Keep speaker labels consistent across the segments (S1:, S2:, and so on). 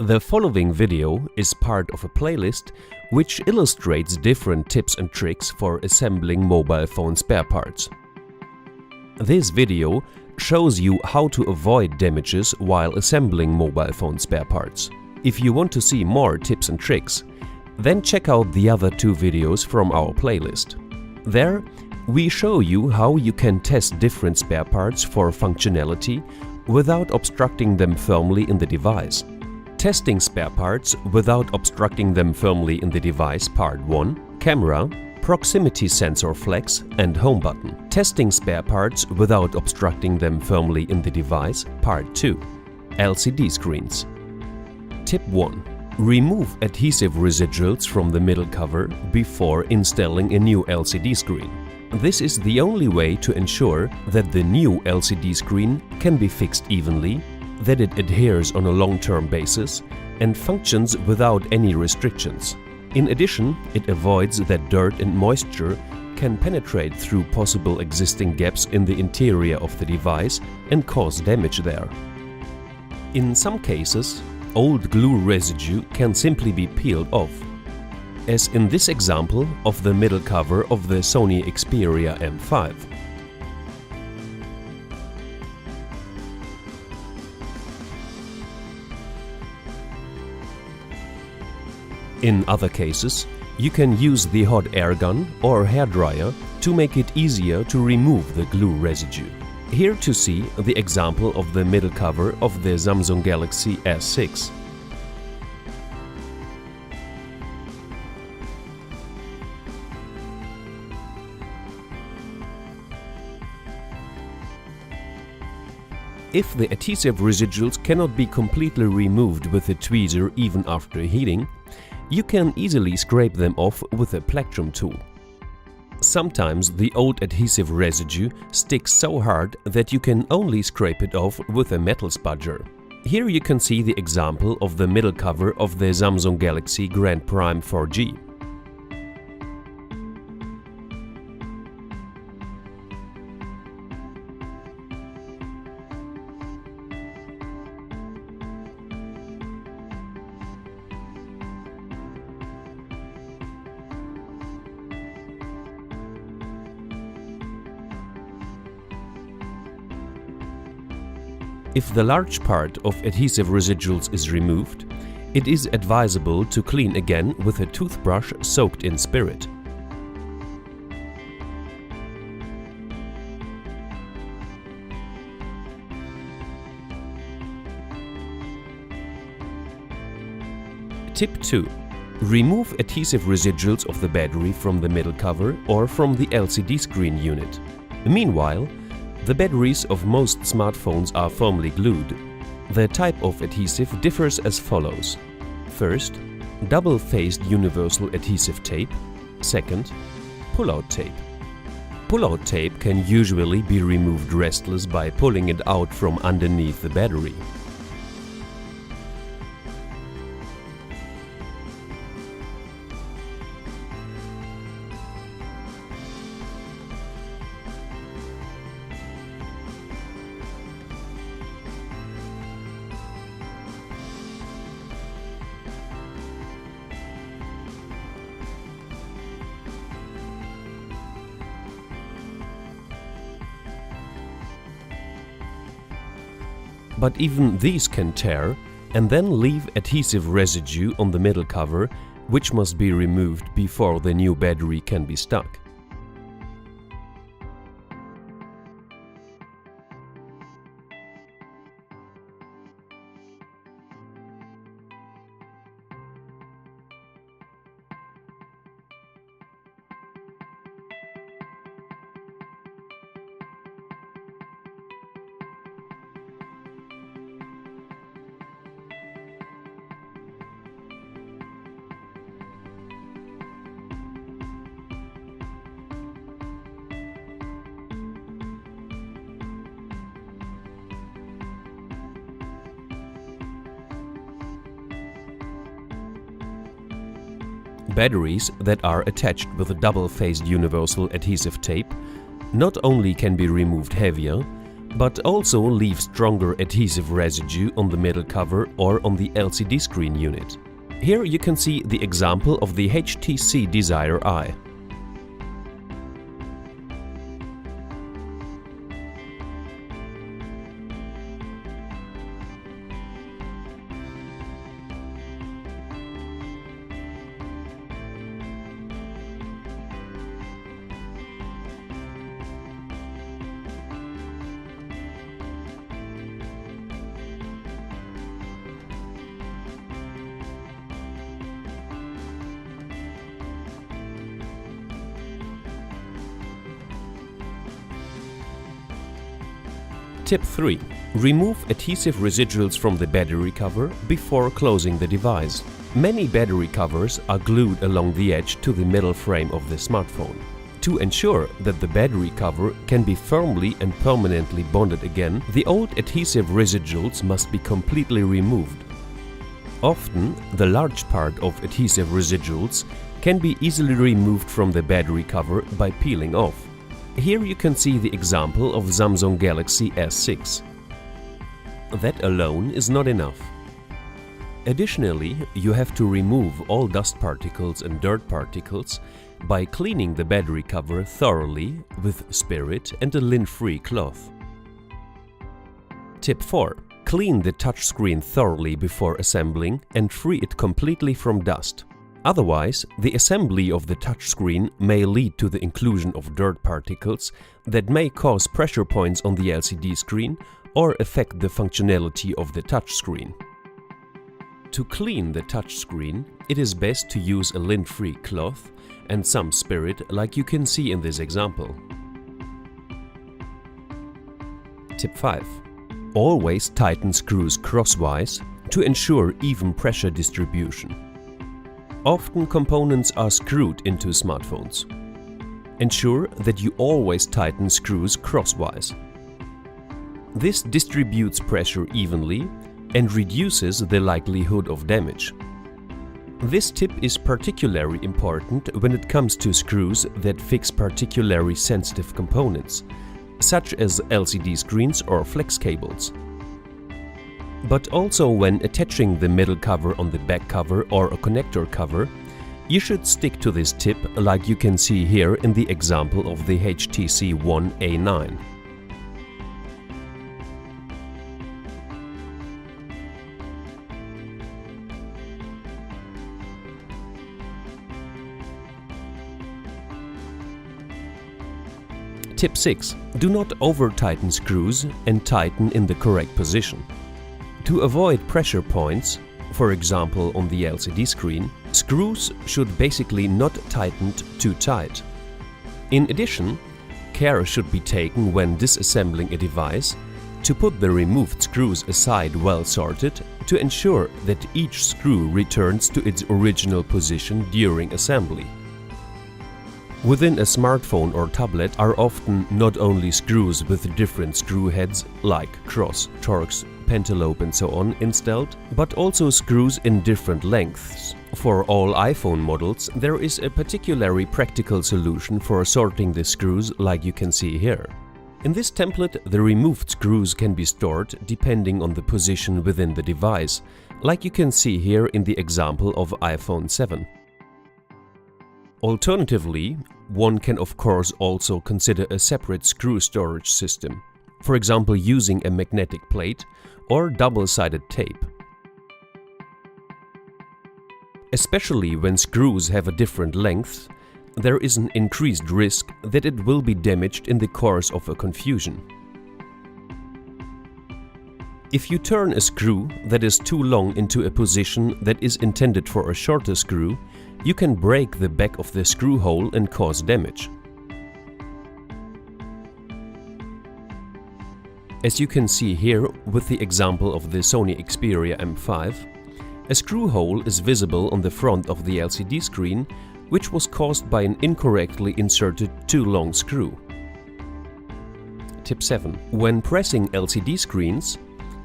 S1: The following video is part of a playlist which illustrates different tips and tricks for assembling mobile phone spare parts. This video shows you how to avoid damages while assembling mobile phone spare parts. If you want to see more tips and tricks, then check out the other two videos from our playlist. There, we show you how you can test different spare parts for functionality without obstructing them firmly in the device. Testing spare parts without obstructing them firmly in the device Part 1, Camera, Proximity Sensor Flex and Home button. Testing spare parts without obstructing them firmly in the device Part 2, LCD screens. Tip 1. Remove adhesive residuals from the middle cover before installing a new LCD screen. This is the only way to ensure that the new LCD screen can be fixed evenly, that it adheres on a long-term basis and functions without any restrictions. In addition, it avoids that dirt and moisture can penetrate through possible existing gaps in the interior of the device and cause damage there. In some cases, old glue residue can simply be peeled off, as in this example of the middle cover of the Sony Xperia M5. In other cases, you can use the hot air gun or hairdryer to make it easier to remove the glue residue. Here to see the example of the middle cover of the Samsung Galaxy S6. If the adhesive residuals cannot be completely removed with a tweezer even after heating, you can easily scrape them off with a plectrum tool. Sometimes the old adhesive residue sticks so hard that you can only scrape it off with a metal spudger. Here you can see the example of the middle cover of the Samsung Galaxy Grand Prime 4G. If the large part of adhesive residuals is removed, it is advisable to clean again with a toothbrush soaked in spirit. Tip 2. Remove adhesive residuals of the battery from the middle cover or from the LCD screen unit. Meanwhile, the batteries of most smartphones are firmly glued. The type of adhesive differs as follows. First, double-faced universal adhesive tape. Second, pull-out tape. Pull-out tape can usually be removed restless by pulling it out from underneath the battery. But even these can tear and then leave adhesive residue on the middle cover, which must be removed before the new battery can be stuck. Batteries that are attached with a double-faced universal adhesive tape not only can be removed heavier, but also leave stronger adhesive residue on the middle cover or on the LCD screen unit. Here you can see the example of the HTC Desire Eye. Tip 3. Remove adhesive residuals from the battery cover before closing the device. Many battery covers are glued along the edge to the middle frame of the smartphone. To ensure that the battery cover can be firmly and permanently bonded again, the old adhesive residuals must be completely removed. Often, the large part of adhesive residuals can be easily removed from the battery cover by peeling off. Here you can see the example of Samsung Galaxy S6. That alone is not enough. Additionally, you have to remove all dust particles and dirt particles by cleaning the battery cover thoroughly with spirit and a lint-free cloth. Tip 4. Clean the touchscreen thoroughly before assembling and free it completely from dust. Otherwise, the assembly of the touchscreen may lead to the inclusion of dirt particles that may cause pressure points on the LCD screen or affect the functionality of the touchscreen. To clean the touchscreen, it is best to use a lint-free cloth and some spirit, like you can see in this example. Tip 5. Always tighten screws crosswise to ensure even pressure distribution. Often components are screwed into smartphones. Ensure that you always tighten screws crosswise. This distributes pressure evenly and reduces the likelihood of damage. This tip is particularly important when it comes to screws that fix particularly sensitive components, such as LCD screens or flex cables. But also when attaching the middle cover on the back cover or a connector cover, you should stick to this tip like you can see here in the example of the HTC One A9. Tip 6. Do not over-tighten screws and tighten in the correct position. To avoid pressure points, for example on the LCD screen, screws should basically not tighten too tight. In addition, care should be taken when disassembling a device to put the removed screws aside well sorted to ensure that each screw returns to its original position during assembly. Within a smartphone or tablet are often not only screws with different screw heads like cross, Torx, pentalobe and so on installed, but also screws in different lengths. For all iPhone models, there is a particularly practical solution for sorting the screws like you can see here. In this template, the removed screws can be stored depending on the position within the device, like you can see here in the example of iPhone 7. Alternatively, one can of course also consider a separate screw storage system, for example using a magnetic plate or double-sided tape. Especially when screws have a different length, there is an increased risk that it will be damaged in the course of a confusion. If you turn a screw that is too long into a position that is intended for a shorter screw, you can break the back of the screw hole and cause damage. As you can see here with the example of the Sony Xperia M5, a screw hole is visible on the front of the LCD screen, which was caused by an incorrectly inserted too long screw. Tip 7. When pressing LCD screens,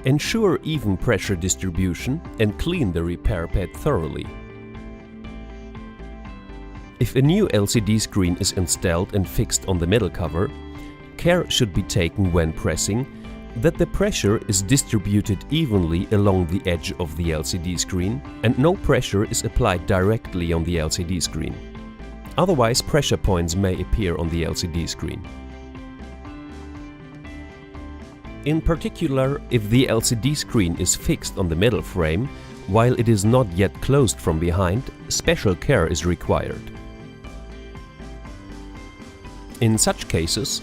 S1: ensure even pressure distribution and clean the repair pad thoroughly. If a new LCD screen is installed and fixed on the middle cover, care should be taken when pressing that the pressure is distributed evenly along the edge of the LCD screen and no pressure is applied directly on the LCD screen. Otherwise, pressure points may appear on the LCD screen. In particular, if the LCD screen is fixed on the metal frame, while it is not yet closed from behind, special care is required. In such cases,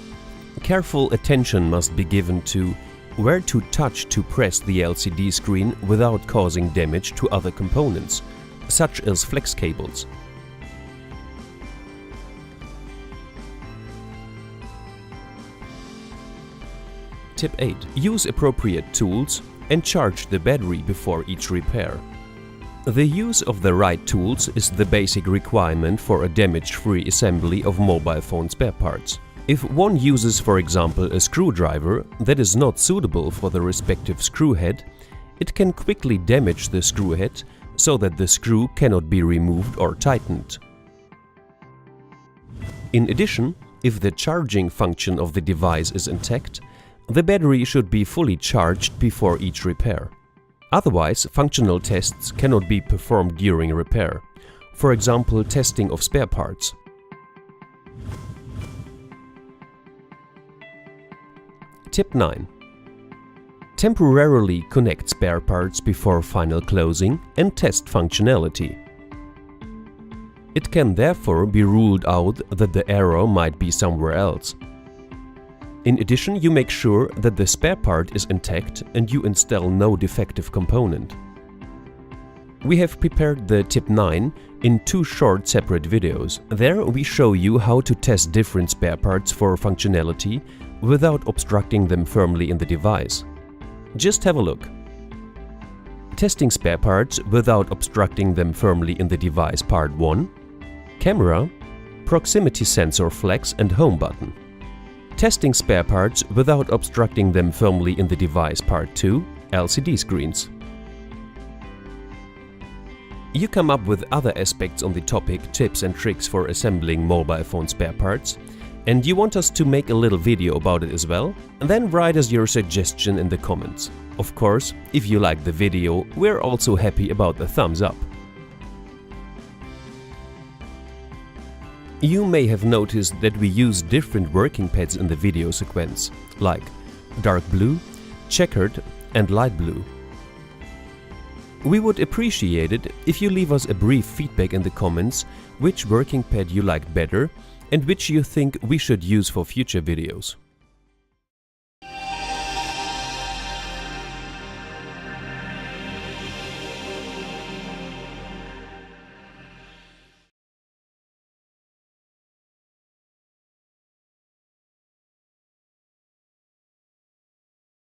S1: careful attention must be given to where to touch to press the LCD screen without causing damage to other components, such as flex cables. Tip 8. Use appropriate tools and charge the battery before each repair. The use of the right tools is the basic requirement for a damage-free assembly of mobile phone spare parts. If one uses, for example, a screwdriver that is not suitable for the respective screw head, it can quickly damage the screw head so that the screw cannot be removed or tightened. In addition, if the charging function of the device is intact, the battery should be fully charged before each repair. Otherwise, functional tests cannot be performed during repair, for example, testing of spare parts. Tip 9. Temporarily connect spare parts before final closing and test functionality. It can therefore be ruled out that the error might be somewhere else. In addition, you make sure that the spare part is intact and you install no defective component. We have prepared the Tip 9 in 2 short separate videos. There we show you how to test different spare parts for functionality without obstructing them firmly in the device. Just have a look. Testing spare parts without obstructing them firmly in the device, Part 1. Camera, proximity sensor flex and home button. Testing spare parts without obstructing them firmly in the device, Part 2, LCD screens. You come up with other aspects on the topic tips and tricks for assembling mobile phone spare parts, and you want us to make a little video about it as well? Then write us your suggestion in the comments. Of course, if you like the video, we're also happy about the thumbs up. You may have noticed that we use different working pads in the video sequence, like dark blue, checkered and light blue. We would appreciate it if you leave us a brief feedback in the comments which working pad you like better and which you think we should use for future videos.